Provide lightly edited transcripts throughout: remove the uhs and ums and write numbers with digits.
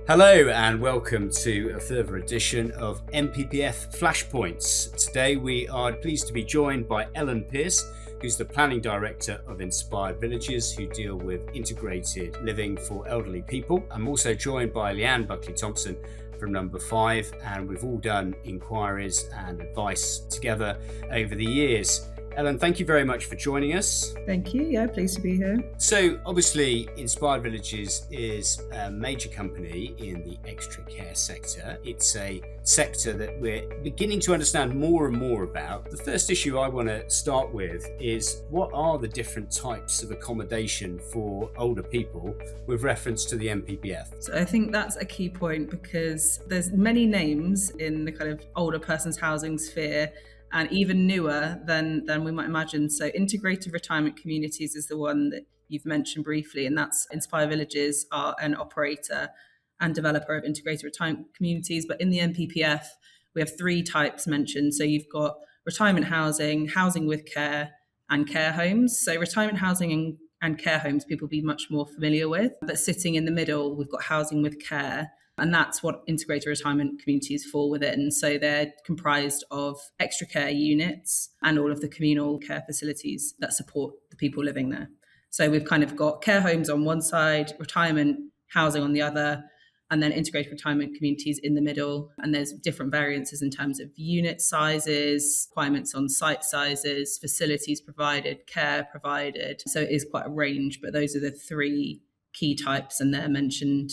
Hello and welcome to a further edition of NPPF Flashpoints. Today we are pleased to be joined by Ellen Pearce, who's the Planning Director of Inspired Villages, who deal with integrated living for elderly people. I'm also joined by Leanne Buckley-Thomson from Number 5, and we've all done inquiries and advice together over the years. Ellen, thank you very much for joining us. Thank you. Yeah, pleased to be here. So obviously, Inspired Villages is a major company in the extra care sector. It's a sector that we're beginning to understand more and more about. The first issue I want to start with is what are the different types of accommodation for older people with reference to the NPPF? So I think that's a key point because there's many names in the kind of older person's housing sphere, and even newer than we might imagine. So integrated retirement communities is the one that you've mentioned briefly, and that's Inspire Villages are an operator and developer of integrated retirement communities. But in the NPPF, we have three types mentioned. So you've got retirement housing, housing with care, and care homes. So retirement housing and care homes people will be much more familiar with. But sitting in the middle, we've got housing with care. And that's what integrated retirement communities fall within. So they're comprised of extra care units and all of the communal care facilities that support the people living there. So we've kind of got care homes on one side, retirement housing on the other, and then integrated retirement communities in the middle. And there's different variances in terms of unit sizes, requirements on site sizes, facilities provided, care provided. So it is quite a range, but those are the three key types, and they're mentioned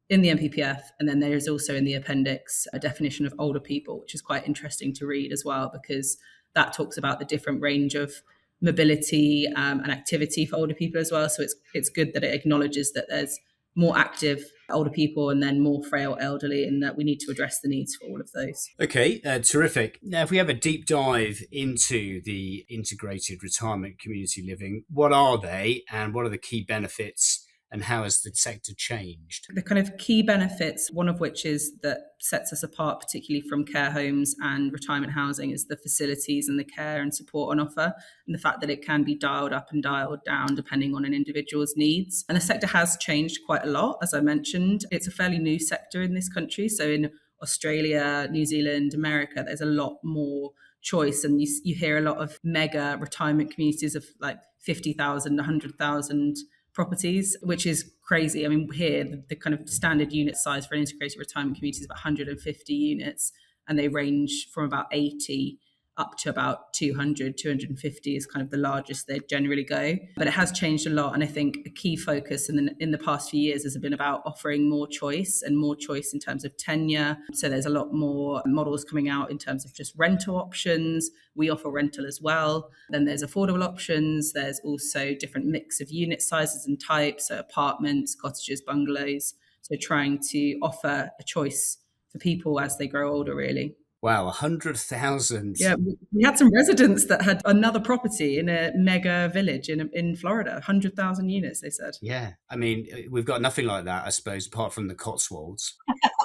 in the NPPF. And then there is also in the appendix a definition of older people, which is quite interesting to read as well, because that talks about the different range of mobility and activity for older people as well. So it's good that it acknowledges that there's more active older people and then more frail elderly, and that we need to address the needs for all of those. Okay, terrific. Now, if we have a deep dive into the integrated retirement community living, what are they and what are the key benefits? And how has the sector changed? The kind of key benefits, one of which is that sets us apart, particularly from care homes and retirement housing, is the facilities and the care and support on offer, and the fact that it can be dialed up and dialed down depending on an individual's needs. And the sector has changed quite a lot, as I mentioned. It's a fairly new sector in this country. So in Australia, New Zealand, America, there's a lot more choice, and you hear a lot of mega retirement communities of like 50,000, 100,000 properties, which is crazy. I mean, here, the kind of standard unit size for an integrated retirement community is about 150 units, and they range from about 80 up to about 200, 250 is kind of the largest they generally go. But it has changed a lot. And I think a key focus in the past few years has been about offering more choice, and more choice in terms of tenure. So there's a lot more models coming out in terms of just rental options. We offer rental as well. Then there's affordable options. There's also different mix of unit sizes and types, so apartments, cottages, bungalows. So trying to offer a choice for people as they grow older, really. Wow, 100,000. Yeah, we had some residents that had another property in a mega village in Florida, 100,000 units, they said. Yeah, I mean, we've got nothing like that, I suppose, apart from the Cotswolds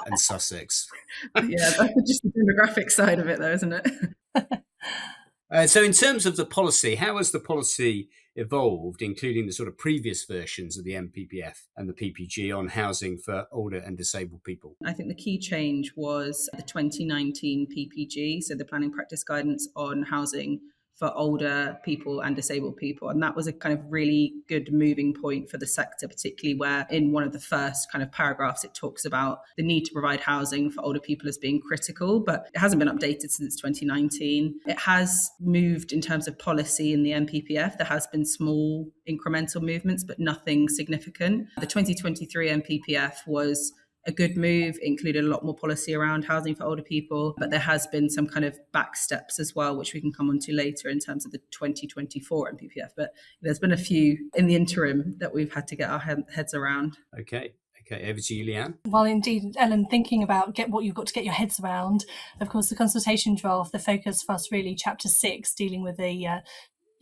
and Sussex. Yeah, that's just the demographic side of it, though, isn't it? So in terms of the policy, how has the policy evolved, including the sort of previous versions of the NPPF and the PPG on housing for older and disabled people? I think the key change was the 2019 PPG, so the Planning Practice Guidance on Housing for older people and disabled people. And that was a kind of really good moving point for the sector, particularly where in one of the first kind of paragraphs, it talks about the need to provide housing for older people as being critical, but it hasn't been updated since 2019. It has moved in terms of policy in the NPPF. There has been small incremental movements, but nothing significant. The 2023 NPPF was a good move, included a lot more policy around housing for older people, but there has been some kind of back steps as well, which we can come on to later in terms of the 2024 NPPF. But there's been a few in the interim that we've had to get our heads around. Okay, over to you, Leanne. Well, indeed, Ellen, thinking about what you've got to get your heads around, of course, the consultation draft, the focus for us really, chapter 6, dealing with the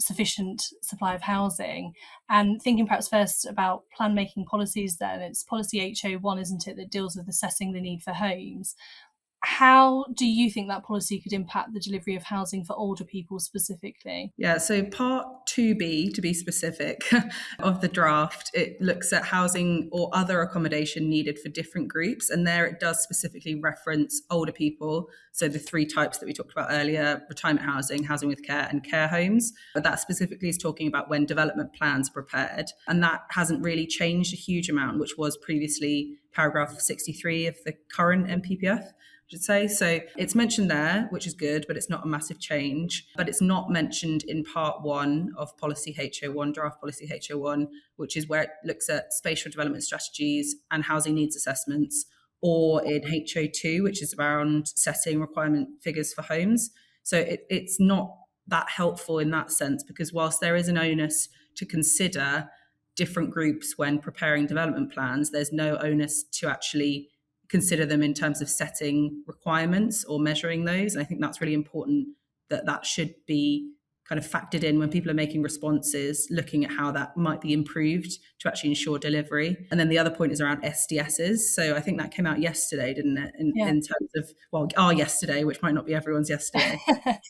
sufficient supply of housing, and thinking perhaps first about plan making policies. Then it's policy H01, isn't it, that deals with assessing the need for homes. How do you think that policy could impact the delivery of housing for older people specifically? Yeah, so part 2B, to be specific, of the draft, it looks at housing or other accommodation needed for different groups. And there it does specifically reference older people. So the three types that we talked about earlier: retirement housing, housing with care, and care homes. But that specifically is talking about when development plans are prepared. And that hasn't really changed a huge amount, which was previously paragraph 63 of the current NPPF. Should say. So it's mentioned there, which is good, but it's not a massive change. But it's not mentioned in part 1 of policy HO1, draft policy HO1, which is where it looks at spatial development strategies and housing needs assessments, or in HO2, which is around setting requirement figures for homes. So it's not that helpful in that sense, because whilst there is an onus to consider different groups when preparing development plans, there's no onus to actually consider them in terms of setting requirements or measuring those. And I think that's really important, that that should be kind of factored in when people are making responses, looking at how that might be improved to actually ensure delivery. And then the other point is around SDSs. So I think that came out yesterday, didn't it? In terms of, well, our yesterday, which might not be everyone's yesterday,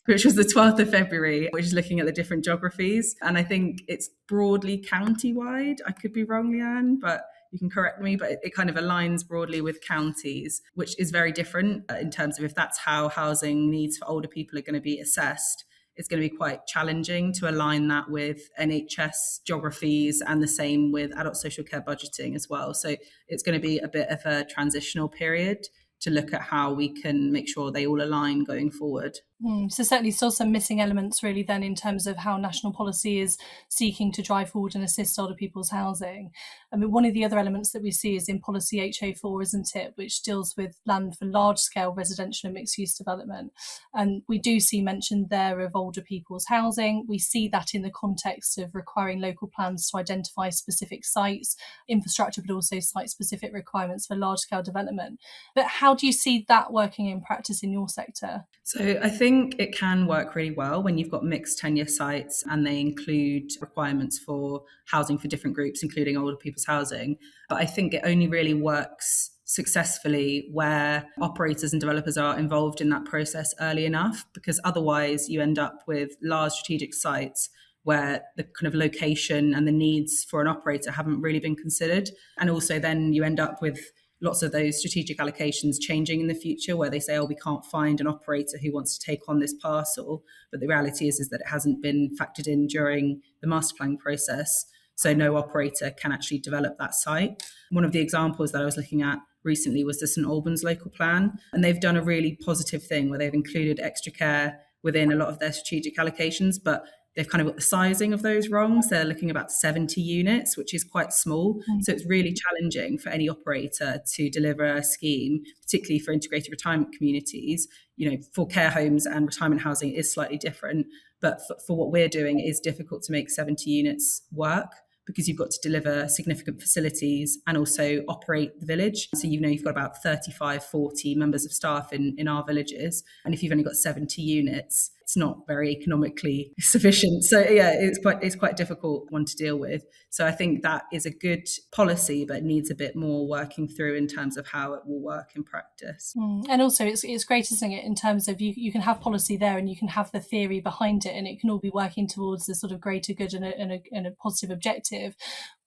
which was the 12th of February, which is looking at the different geographies. And I think it's broadly county-wide. I could be wrong, Leanne, but you can correct me, but it kind of aligns broadly with counties, which is very different in terms of if that's how housing needs for older people are going to be assessed. It's going to be quite challenging to align that with NHS geographies, and the same with adult social care budgeting as well. So it's going to be a bit of a transitional period to look at how we can make sure they all align going forward. So certainly still some missing elements really then in terms of how national policy is seeking to drive forward and assist older people's housing. I mean, one of the other elements that we see is in policy HO4, isn't it, which deals with land for large-scale residential and mixed-use development. And we do see mention there of older people's housing. We see that in the context of requiring local plans to identify specific sites, infrastructure, but also site-specific requirements for large-scale development. But how do you see that working in practice in your sector? So I think it can work really well when you've got mixed tenure sites and they include requirements for housing for different groups, including older people's housing. But I think it only really works successfully where operators and developers are involved in that process early enough, because otherwise you end up with large strategic sites where the kind of location and the needs for an operator haven't really been considered. And also then you end up with lots of those strategic allocations changing in the future, where they say, oh, we can't find an operator who wants to take on this parcel. But the reality is that it hasn't been factored in during the master planning process. So no operator can actually develop that site. One of the examples that I was looking at recently was the St Albans local plan. And they've done a really positive thing where they've included extra care within a lot of their strategic allocations, but they've kind of got the sizing of those wrong. So they're looking about 70 units, which is quite small. So it's really challenging for any operator to deliver a scheme, particularly for integrated retirement communities. You know, for care homes and retirement housing is slightly different. But for what we're doing, it is difficult to make 70 units work, because you've got to deliver significant facilities and also operate the village. So, you know, you've got about 35, 40 members of staff in our villages. And if you've only got 70 units, it's not very economically sufficient. So yeah, it's quite a difficult one to deal with. So I think that is a good policy, but needs a bit more working through in terms of how it will work in practice. And also it's great, isn't it, in terms of you can have policy there and you can have the theory behind it, and it can all be working towards the sort of greater good and a positive objective.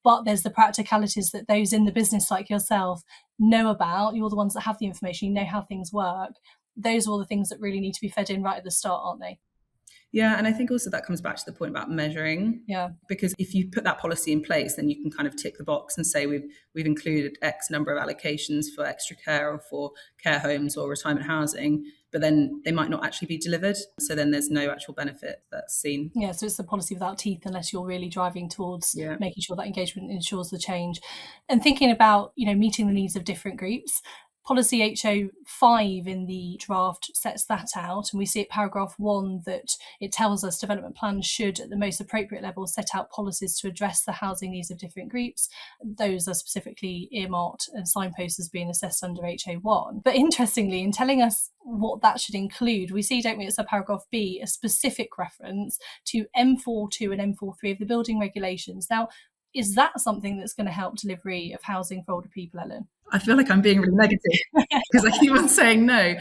But there's the practicalities that those in the business like yourself know about. You're the ones that have the information, you know how things work. Those are all the things that really need to be fed in right at the start, aren't they? Yeah, and I think also that comes back to the point about measuring. Yeah. Because if you put that policy in place, then you can kind of tick the box and say we've included X number of allocations for extra care or for care homes or retirement housing, but then they might not actually be delivered. So then there's no actual benefit that's seen. Yeah, so it's the policy without teeth unless you're really driving towards making sure that engagement ensures the change. And thinking about, you know, meeting the needs of different groups. Policy HO5 in the draft sets that out, and we see at paragraph 1 that it tells us development plans should, at the most appropriate level, set out policies to address the housing needs of different groups. Those are specifically earmarked and signposted as being assessed under HO1. But interestingly, in telling us what that should include, we see, don't we, it's a paragraph B, a specific reference to M42 and M43 of the building regulations. Now, Is that something that's going to help delivery of housing for older people, Ellen? I feel like I'm being really negative because I keep on saying no.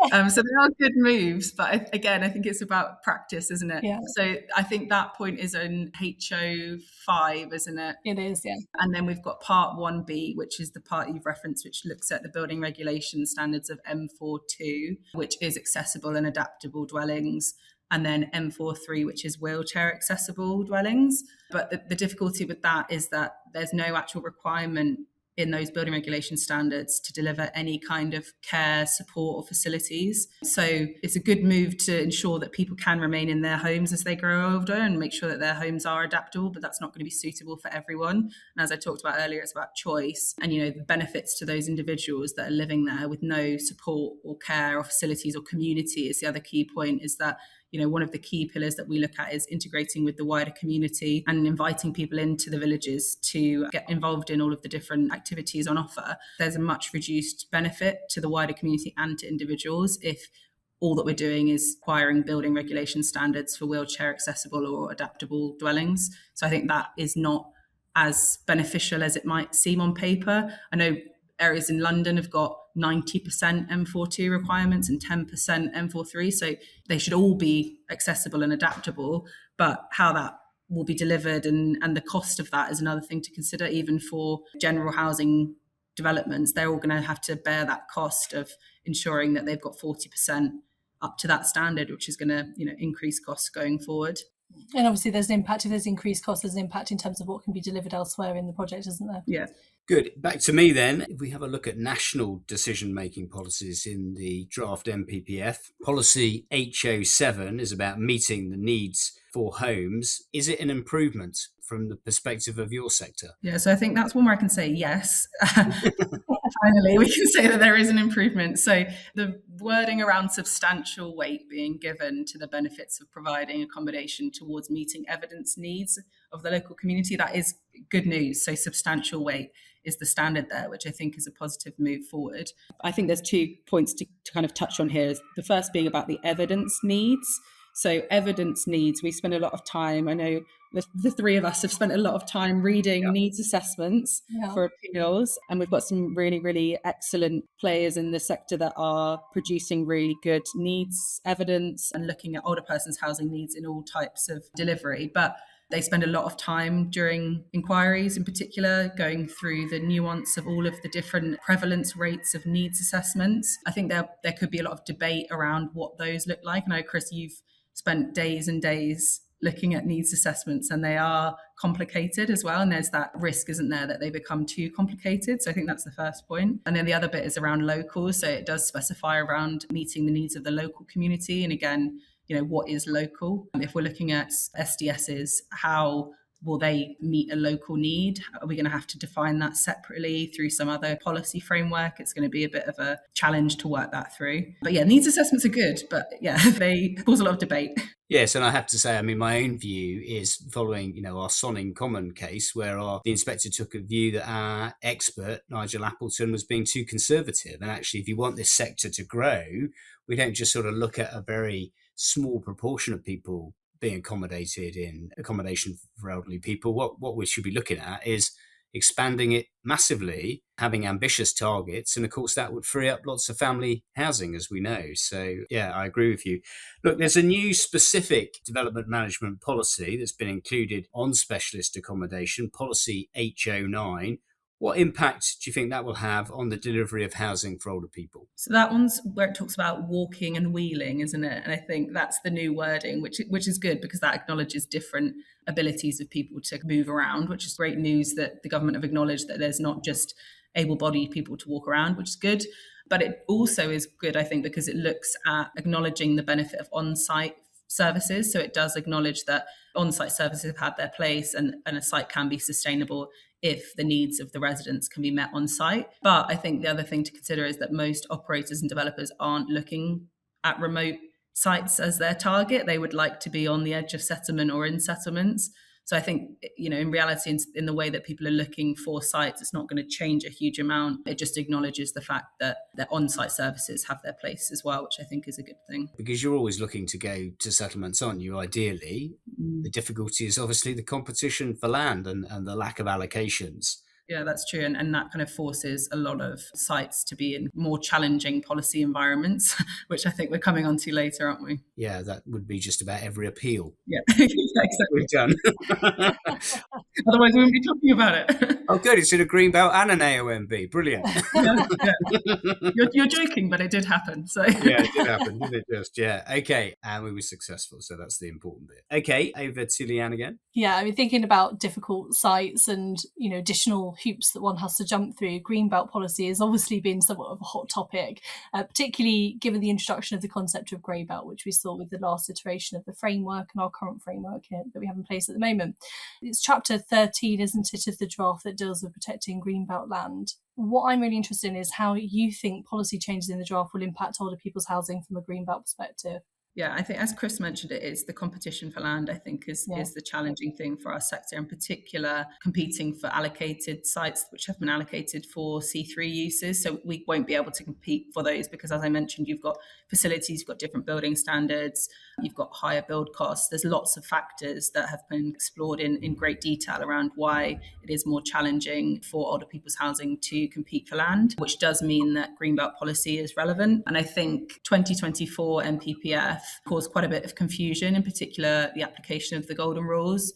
Yeah. So they are good moves, but I think it's about practice, isn't it? Yeah. So I think that point is in HO5, isn't it? It is, yeah. And then we've got part 1B, which is the part you've referenced, which looks at the building regulation standards of M42, which is accessible and adaptable dwellings, and then M43, which is wheelchair accessible dwellings. But the difficulty with that is that there's no actual requirement in those building regulation standards to deliver any kind of care, support or facilities. So it's a good move to ensure that people can remain in their homes as they grow older and make sure that their homes are adaptable, but that's not going to be suitable for everyone. And as I talked about earlier, it's about choice and, the benefits to those individuals that are living there with no support or care or facilities or community is the other key point, is that one of the key pillars that we look at is integrating with the wider community and inviting people into the villages to get involved in all of the different activities on offer. There's a much reduced benefit to the wider community and to individuals if all that we're doing is acquiring building regulation standards for wheelchair accessible or adaptable dwellings. So I think that is not as beneficial as it might seem on paper. I know areas in London have got 90% M42 requirements and 10% M43. So they should all be accessible and adaptable, but how that will be delivered and the cost of that is another thing to consider. Even for general housing developments, they're all going to have to bear that cost of ensuring that they've got 40% up to that standard, which is going to increase costs going forward. And obviously there's an impact. If there's increased costs, there's an impact in terms of what can be delivered elsewhere in the project, isn't there? Yeah. Good. Back to me then. If we have a look at national decision-making policies in the draft NPPF, policy HO7 is about meeting the needs for homes. Is it an improvement from the perspective of your sector? Yeah, so I think that's one where I can say yes. Finally, we can say that there is an improvement. So the wording around substantial weight being given to the benefits of providing accommodation towards meeting evidence needs of the local community, that is good news. So substantial weight is the standard there, which I think is a positive move forward. I think there's 2 points to kind of touch on here. The first being about the evidence needs. So evidence needs, we spend a lot of time, I know the three of us have spent a lot of time reading needs assessments for appeals, and we've got some really, really excellent players in the sector that are producing really good needs evidence and looking at older persons' housing needs in all types of delivery. But they spend a lot of time during inquiries, in particular, going through the nuance of all of the different prevalence rates of needs assessments. I think there could be a lot of debate around what those look like. And I know, Chris, you've spent days and days looking at needs assessments, and they are complicated as well. And there's that risk, isn't there, that they become too complicated. So I think that's the first point. And then the other bit is around local. So it does specify around meeting the needs of the local community. And again, what is local? If we're looking at SDSs, how will they meet a local need? Are we going to have to define that separately through some other policy framework? It's going to be a bit of a challenge to work that through. But yeah, needs assessments are good, but yeah, they cause a lot of debate. Yes, and I have to say, my own view is following, our Sonning Common case, where the inspector took a view that our expert, Nigel Appleton, was being too conservative. And actually, if you want this sector to grow, we don't just sort of look at a very small proportion of people being accommodated in accommodation for elderly people. What we should be looking at is expanding it massively, having ambitious targets, and of course that would free up lots of family housing, as we know. So yeah, I agree with you. Look, there's a new specific development management policy that's been included on specialist accommodation, policy HO9. What impact do you think that will have on the delivery of housing for older people? So that one's where it talks about walking and wheeling, isn't it? And I think that's the new wording, which is good because that acknowledges different abilities of people to move around, which is great news that the government have acknowledged that there's not just able-bodied people to walk around, which is good. But it also is good, I think, because it looks at acknowledging the benefit of on-site services. So it does acknowledge that on-site services have had their place and a site can be sustainable if the needs of the residents can be met on site. But I think the other thing to consider is that most operators and developers aren't looking at remote sites as their target. They would like to be on the edge of settlement or in settlements. So I think, in reality, in the way that people are looking for sites, it's not going to change a huge amount. It just acknowledges the fact that their on-site services have their place as well, which I think is a good thing. Because you're always looking to go to settlements, aren't you, ideally? The difficulty is obviously the competition for land and the lack of allocations. Yeah, that's true. And that kind of forces a lot of sites to be in more challenging policy environments, which I think we're coming on to later, aren't we? Yeah, that would be just about every appeal. Yeah, exactly. We've done. Otherwise, we wouldn't be talking about it. Oh, good. It's in a green belt and an AOMB. Brilliant. Yeah. You're joking, but it did happen. So yeah, it did happen, didn't it? Just, yeah. Okay. And we were successful. So that's the important bit. Okay. Over to Leanne again. Yeah, I mean, thinking about difficult sites and, additional hoops that one has to jump through, greenbelt policy has obviously been somewhat of a hot topic, particularly given the introduction of the concept of grey belt, which we saw with the last iteration of the framework and our current framework that we have in place at the moment. It's chapter 13, isn't it, of the draft that deals with protecting greenbelt land. What I'm really interested in is how you think policy changes in the draft will impact older people's housing from a greenbelt perspective. Yeah, I think, as Chris mentioned, it is the competition for land, I think, is the challenging thing for our sector, in particular, competing for allocated sites which have been allocated for C3 uses. So we won't be able to compete for those because, as I mentioned, you've got facilities, you've got different building standards, you've got higher build costs. There's lots of factors that have been explored in great detail around why it is more challenging for older people's housing to compete for land, which does mean that greenbelt policy is relevant. And I think 2024 NPPF caused quite a bit of confusion, in particular the application of the golden rules.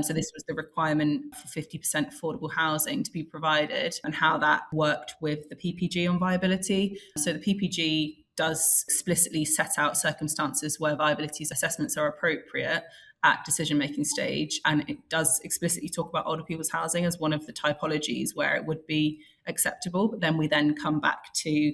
So this was the requirement for 50% affordable housing to be provided and how that worked with the PPG on viability. So the PPG does explicitly set out circumstances where viability assessments are appropriate at decision-making stage. And it does explicitly talk about older people's housing as one of the typologies where it would be acceptable. But then we then come back to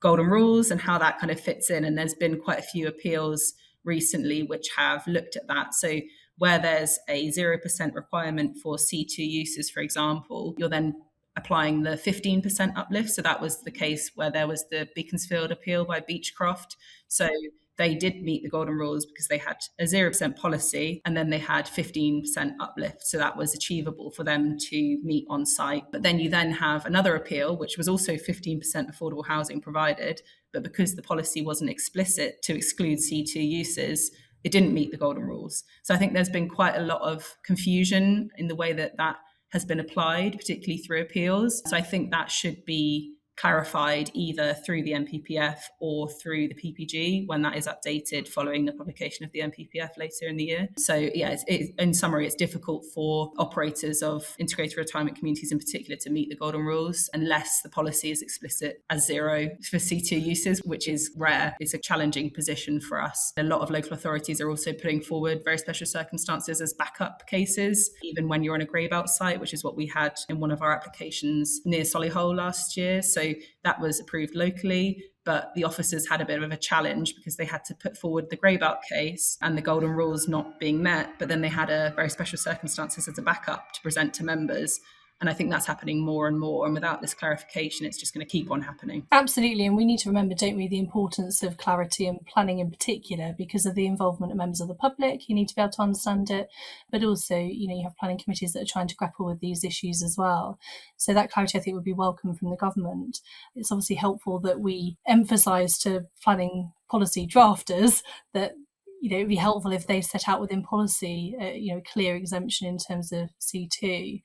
golden rules and how that kind of fits in. And there's been quite a few appeals recently which have looked at that. So where there's a 0% requirement for C2 uses, for example, you're then applying the 15% uplift. So that was the case where there was the Beaconsfield appeal by Beechcroft. So they did meet the golden rules because they had a 0% policy and then they had 15% uplift. So that was achievable for them to meet on site. But then you then have another appeal, which was also 15% affordable housing provided. But because the policy wasn't explicit to exclude C2 uses, it didn't meet the golden rules. So I think there's been quite a lot of confusion in the way that that has been applied, particularly through appeals. So I think that should be clarified either through the NPPF or through the PPG when that is updated following the publication of the NPPF later in the year. So yeah, in summary, it's difficult for operators of integrated retirement communities in particular to meet the golden rules unless the policy is explicit as 0 for C2 uses, which is rare. It's a challenging position for us. A lot of local authorities are also putting forward very special circumstances as backup cases, even when you're on a grey belt site, which is what we had in one of our applications near Solihull last year. So that was approved locally, but the officers had a bit of a challenge because they had to put forward the grey belt case and the golden rules not being met, but then they had a very special circumstances as a backup to present to members. And I think that's happening more and more. And without this clarification, it's just going to keep on happening. Absolutely. And we need to remember, don't we, the importance of clarity and planning in particular because of the involvement of members of the public. You need to be able to understand it. But also, you have planning committees that are trying to grapple with these issues as well. So that clarity, I think, would be welcome from the government. It's obviously helpful that we emphasise to planning policy drafters that it'd be helpful if they set out within policy, clear exemption in terms of C2.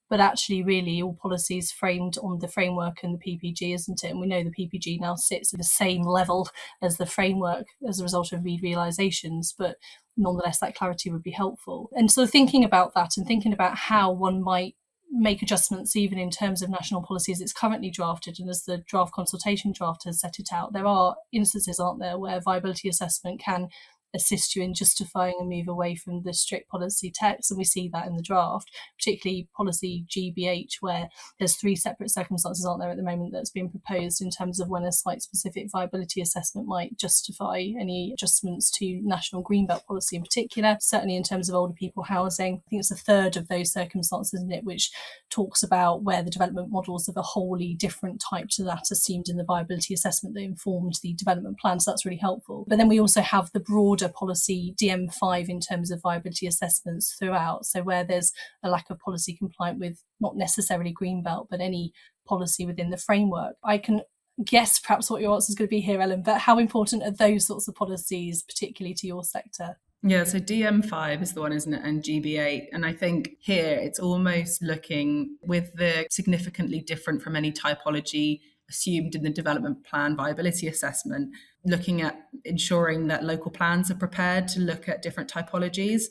But actually, really, all policies framed on the framework and the PPG, isn't it? And we know the PPG now sits at the same level as the framework as a result of realisations, but nonetheless, that clarity would be helpful. And so thinking about that and thinking about how one might make adjustments even in terms of national policies it's currently drafted, and as the draft consultation draft has set it out, there are instances, aren't there, where viability assessment can assist you in justifying a move away from the strict policy text, and we see that in the draft, particularly policy GBH, where there's 3 separate circumstances, aren't there, at the moment that's been proposed in terms of when a site-specific viability assessment might justify any adjustments to national greenbelt policy in particular, certainly in terms of older people housing. I think it's a third of those circumstances, isn't it, which talks about where the development models of a wholly different type to that assumed in the viability assessment that informed the development plan, so that's really helpful. But then we also have the broader broader policy DM5 in terms of viability assessments throughout. So where there's a lack of policy compliant with not necessarily Greenbelt, but any policy within the framework. I can guess perhaps what your answer is going to be here, Ellen, but how important are those sorts of policies, particularly to your sector? Yeah, so DM5 is the one, isn't it? And GB8. And I think here it's almost looking with the significantly different from any typology assumed in the development plan viability assessment, looking at ensuring that local plans are prepared to look at different typologies,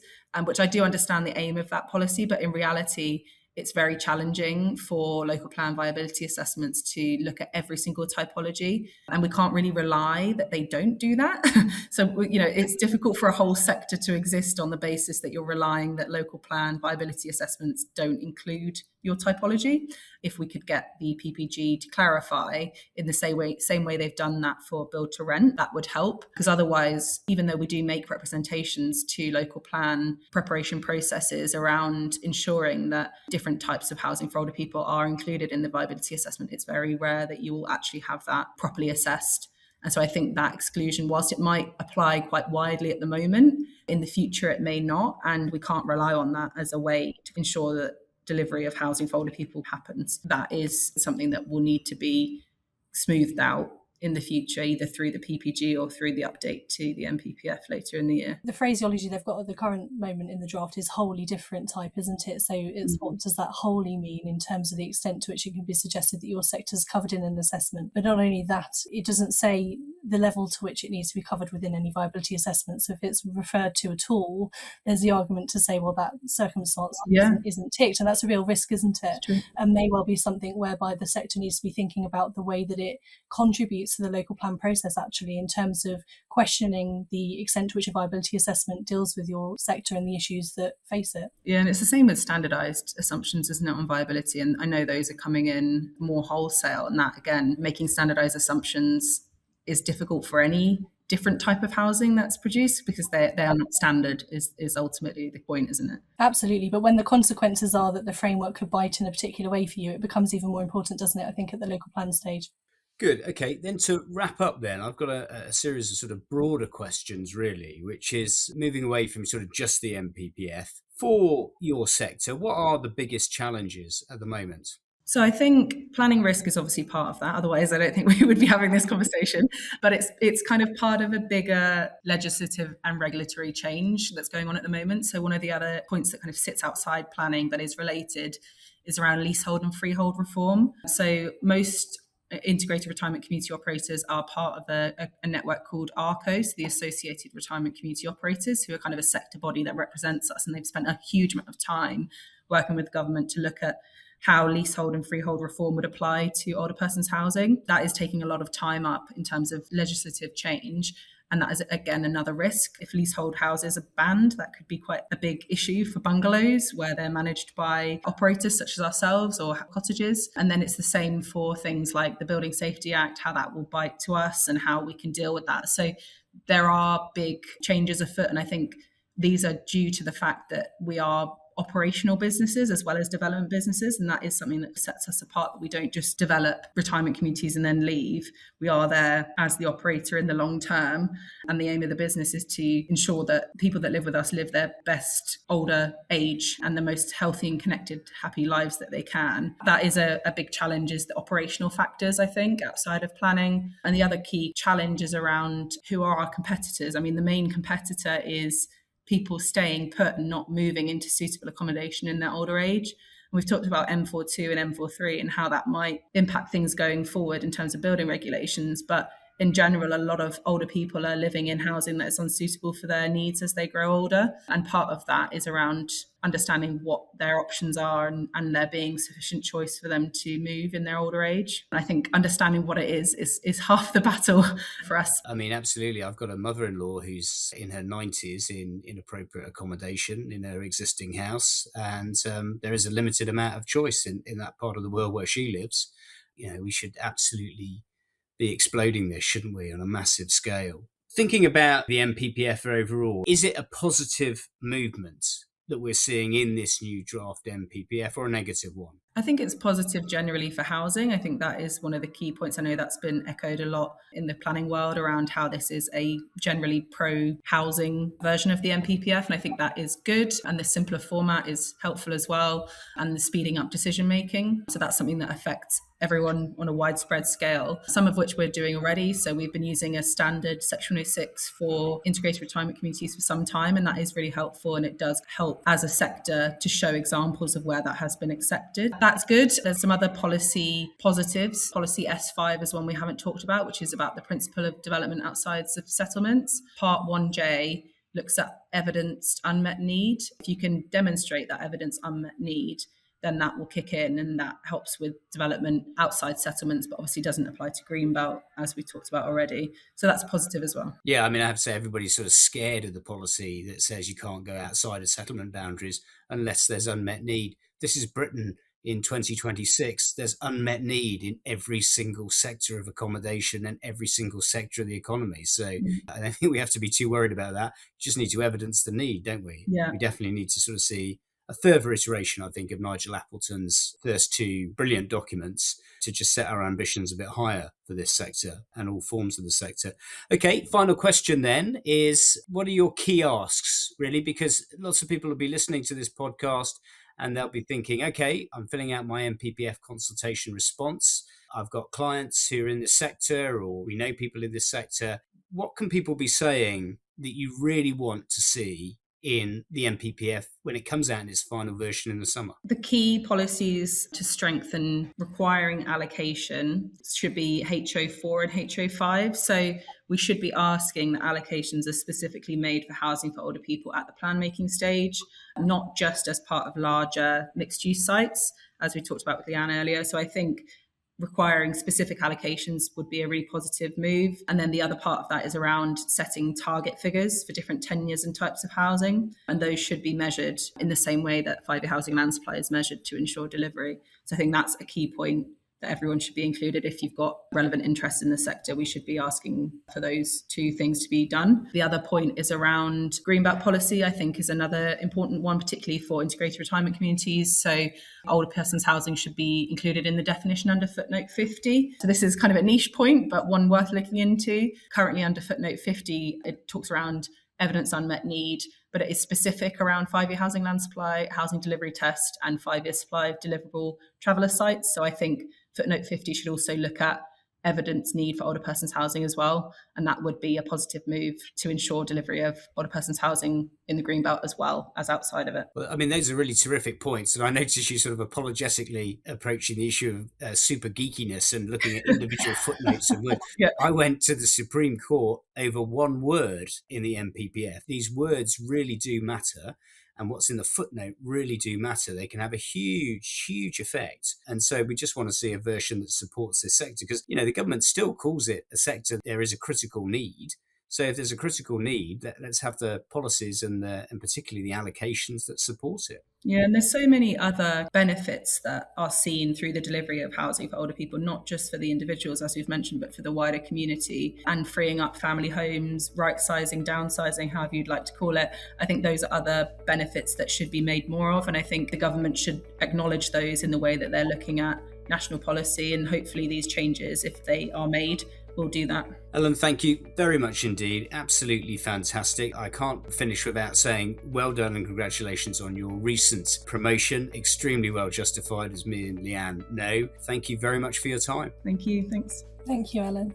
which I do understand the aim of that policy, but in reality, it's very challenging for local plan viability assessments to look at every single typology. And we can't really rely that they don't do that. So, it's difficult for a whole sector to exist on the basis that you're relying that local plan viability assessments don't include your typology. If we could get the PPG to clarify in the same way they've done that for build to rent, that would help. Because otherwise, even though we do make representations to local plan preparation processes around ensuring that different types of housing for older people are included in the viability assessment, it's very rare that you will actually have that properly assessed. And so I think that exclusion, whilst it might apply quite widely at the moment, in the future it may not. And we can't rely on that as a way to ensure that delivery of housing for older people happens. That is something that will need to be smoothed out in the future, either through the PPG or through the update to the NPPF later in the year. The phraseology they've got at the current moment in the draft is wholly different type, isn't it? So it's what does that wholly mean in terms of the extent to which it can be suggested that your sector is covered in an assessment? But not only that, it doesn't say the level to which it needs to be covered within any viability assessment. So if it's referred to at all, there's the argument to say, well, that circumstance isn't ticked. And that's a real risk, isn't it? And may well be something whereby the sector needs to be thinking about the way that it contributes to the local plan process, actually, in terms of questioning the extent to which a viability assessment deals with your sector and the issues that face it. Yeah, and it's the same with standardised assumptions, isn't it, on viability? And I know those are coming in more wholesale, and that, again, making standardised assumptions is difficult for any different type of housing that's produced because they are not standard is ultimately the point, isn't it? Absolutely. But when the consequences are that the framework could bite in a particular way for you, it becomes even more important, doesn't it, I think, at the local plan stage. Good. Okay, then to wrap up then, I've got a series of sort of broader questions really, which is moving away from sort of just the NPPF. For your sector, what are the biggest challenges at the moment? So I think planning risk is obviously part of that. Otherwise, I don't think we would be having this conversation. But it's kind of part of a bigger legislative and regulatory change that's going on at the moment. So one of the other points that kind of sits outside planning but is related is around leasehold and freehold reform. So most integrated retirement community operators are part of a network called ARCOS, the Associated Retirement Community Operators, who are kind of a sector body that represents us. And they've spent a huge amount of time working with government to look at how leasehold and freehold reform would apply to older persons housing. That is taking a lot of time up in terms of legislative change. And that is, again, another risk. If leasehold houses are banned, that could be quite a big issue for bungalows where they're managed by operators such as ourselves or cottages. And then it's the same for things like the Building Safety Act, how that will bite to us and how we can deal with that. So there are big changes afoot. And I think these are due to the fact that we are operational businesses as well as development businesses. And that is something that sets us apart, that we don't just develop retirement communities and then leave. We are there as the operator in the long term. And the aim of the business is to ensure that people that live with us live their best older age and the most healthy and connected, happy lives that they can. That is a big challenge, is the operational factors, I think, outside of planning. And the other key challenge is around who are our competitors. I mean, the main competitor is people staying put and not moving into suitable accommodation in their older age. And we've talked about M42 and M43 and how that might impact things going forward in terms of building regulations. But in general, a lot of older people are living in housing that is unsuitable for their needs as they grow older. And part of that is around understanding what their options are and there being sufficient choice for them to move in their older age. I think understanding what it is half the battle for us. I mean, absolutely. I've got a mother-in-law who's in her 90s in inappropriate accommodation in her existing house. And there is a limited amount of choice in that part of the world where she lives. We should absolutely be exploding this, shouldn't we, on a massive scale? Thinking about the NPPF overall, is it a positive movement? that we're seeing in this new draft NPPF, or a negative one? I think it's positive generally for housing. I think that is one of the key points. I know that's been echoed a lot in the planning world around how this is a generally pro-housing version of the NPPF. And I think that is good. And the simpler format is helpful as well. And the speeding up decision making. So that's something that affects everyone on a widespread scale, some of which we're doing already. So we've been using a standard Section 106 for integrated retirement communities for some time, and that is really helpful, and it does help as a sector to show examples of where that has been accepted. That's good. There's some other policy positives. Policy S5 is one we haven't talked about, which is about the principle of development outside of settlements. Part 1J looks at evidenced unmet need. If you can demonstrate that evidence unmet need, then that will kick in, and that helps with development outside settlements, but obviously doesn't apply to Greenbelt, as we talked about already. So that's positive as well. Yeah, I mean, I have to say everybody's sort of scared of the policy that says you can't go outside of settlement boundaries unless there's unmet need. This is Britain in 2026. There's unmet need in every single sector of accommodation and every single sector of the economy. So I don't think we have to be too worried about that. We just need to evidence the need, don't we? Yeah. We definitely need to sort of see a further iteration, I think, of Nigel Appleton's first two brilliant documents to just set our ambitions a bit higher for this sector and all forms of the sector. Okay, final question then is, what are your key asks, really? Because lots of people will be listening to this podcast and they'll be thinking, okay, I'm filling out my NPPF consultation response. I've got clients who are in this sector, or we know people in this sector. What can people be saying that you really want to see in the NPPF when it comes out in its final version in the summer? The key policies to strengthen requiring allocation should be HO4 and HO5. So we should be asking that allocations are specifically made for housing for older people at the plan making stage, not just as part of larger mixed use sites, as we talked about with Leanne earlier. So I think requiring specific allocations would be a really positive move. And then the other part of that is around setting target figures for different tenures and types of housing. And those should be measured in the same way that 5-year housing land supply is measured to ensure delivery. So I think that's a key point that everyone should be included. If you've got relevant interest in the sector, we should be asking for those two things to be done. The other point is around Greenbelt policy, I think is another important one, particularly for integrated retirement communities. So older persons housing should be included in the definition under footnote 50. So this is kind of a niche point, but one worth looking into. Currently under footnote 50, it talks around evidence unmet need, but it is specific around 5-year housing land supply, housing delivery test, and 5-year supply of deliverable traveller sites. So I think footnote 50 should also look at evidence need for older persons housing as well. And that would be a positive move to ensure delivery of older persons housing in the Greenbelt as well as outside of it. Well, I mean, those are really terrific points. And I noticed you sort of apologetically approaching the issue of super geekiness and looking at individual footnotes of words. Yeah. I went to the Supreme Court over one word in the NPPF. These words really do matter. And what's in the footnote really do matter. They can have a huge, huge effect. And so we just want to see a version that supports this sector because, you know, the government still calls it a sector. There is a critical need. So if there's a critical need, let's have the policies and particularly the allocations that support it. Yeah, and there's so many other benefits that are seen through the delivery of housing for older people, not just for the individuals, as we've mentioned, but for the wider community, and freeing up family homes, right-sizing, downsizing, however you'd like to call it. I think those are other benefits that should be made more of, and I think the government should acknowledge those in the way that they're looking at national policy, and hopefully these changes, if they are made, will do that. Ellen, thank you very much indeed. Absolutely fantastic. I can't finish without saying well done and congratulations on your recent promotion. Extremely well justified, as me and Leanne know. Thank you very much for your time. Thank you. Thanks. Thank you, Ellen.